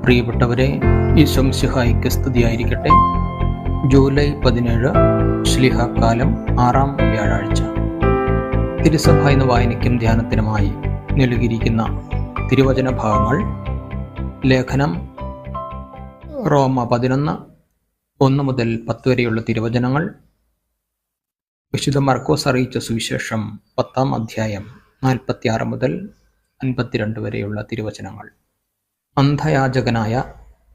പ്രിയപ്പെട്ടവരെ, ഈശോ മിശിഹായ്ക്ക് സ്തുതിയായിരിക്കട്ടെ. ജൂലൈ 17 ശ്ലീഹക്കാലം 6-ാം വ്യാഴാഴ്ച. തിരുസഭ എന്ന വായനയ്ക്കും ധ്യാനത്തിനുമായി നൽകിയിരിക്കുന്ന തിരുവചന ഭാഗങ്ങൾ: ലേഖനം റോമ 11, 1 മുതൽ 10 വരെയുള്ള തിരുവചനങ്ങൾ. വിശുദ്ധ മർക്കോസ് അറിയിച്ച സുവിശേഷം 10-ാം അധ്യായം 46 മുതൽ 52 വരെയുള്ള തിരുവചനങ്ങൾ. അന്ധയാചകനായ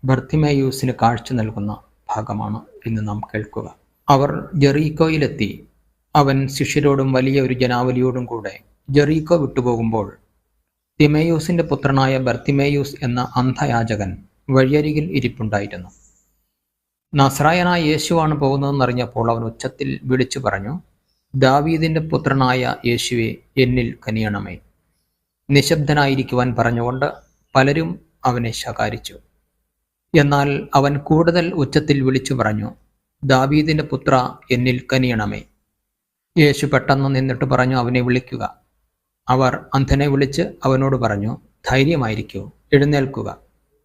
ബർത്തിമേയൂസിന് കാഴ്ച നൽകുന്ന ഭാഗമാണ് ഇന്ന് നാം കേൾക്കുക. അവർ ജെറീക്കോയിലെത്തി. അവൻ ശിഷ്യരോടും വലിയ ഒരു ജനാവലിയോടും കൂടെ ജെറീക്കോ വിട്ടുപോകുമ്പോൾ തിമേയൂസിന്റെ പുത്രനായ ബർത്തിമേയൂസ് എന്ന അന്ധയാചകൻ വഴിയരികിൽ ഇരിപ്പുണ്ടായിരുന്നു. നസ്രായനായ യേശുവാണ് പോകുന്നതെന്നറിഞ്ഞപ്പോൾ അവൻ ഉച്ചത്തിൽ വിളിച്ചു പറഞ്ഞു, ദാവീദിന്റെ പുത്രനായ യേശുവേ, എന്നിൽ കനിയണമേ. നിശബ്ദനായിരിക്കുവാൻ പറഞ്ഞുകൊണ്ട് പലരും അവനെ ശകാരിച്ചു. എന്നാൽ അവൻ കൂടുതൽ ഉച്ചത്തിൽ വിളിച്ചു പറഞ്ഞു, ദാവീദിന്റെ പുത്ര, എന്നിൽ കനിയണമേ. യേശു പെട്ടെന്ന് നിന്നിട്ട് പറഞ്ഞു, അവനെ വിളിക്കുക. അവർ അന്ധനെ വിളിച്ച് അവനോട് പറഞ്ഞു, ധൈര്യമായിരിക്കൂ, എഴുന്നേൽക്കുക,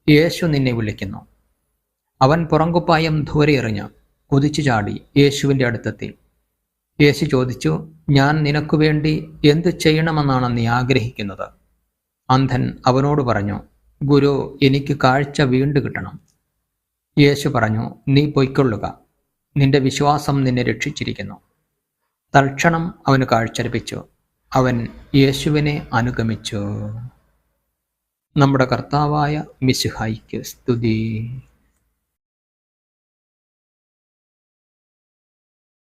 യേശു നിന്നെ വിളിക്കുന്നു. അവൻ പുറങ്കുപ്പായം ദൂരെ എറിഞ്ഞ് കുതിച്ചു ചാടി യേശുവിൻ്റെ അടുത്തെത്തി. യേശു ചോദിച്ചു, ഞാൻ നിനക്കു വേണ്ടി എന്തു ചെയ്യണമെന്നാണ് നീ ആഗ്രഹിക്കുന്നത്? അന്ധൻ അവനോട് പറഞ്ഞു, ഗുരു, എനിക്ക് കാഴ്ച വീണ്ടു കിട്ടണം. യേശു പറഞ്ഞു, നീ പൊയ്ക്കൊള്ളുക, നിന്റെ വിശ്വാസം നിന്നെ രക്ഷിച്ചിരിക്കുന്നു. തൽക്ഷണം അവന് കാഴ്ച ലഭിച്ചു. അവൻ യേശുവിനെ അനുഗമിച്ചു. നമ്മുടെ കർത്താവായ മിശിഹായ്ക്ക് സ്തുതി.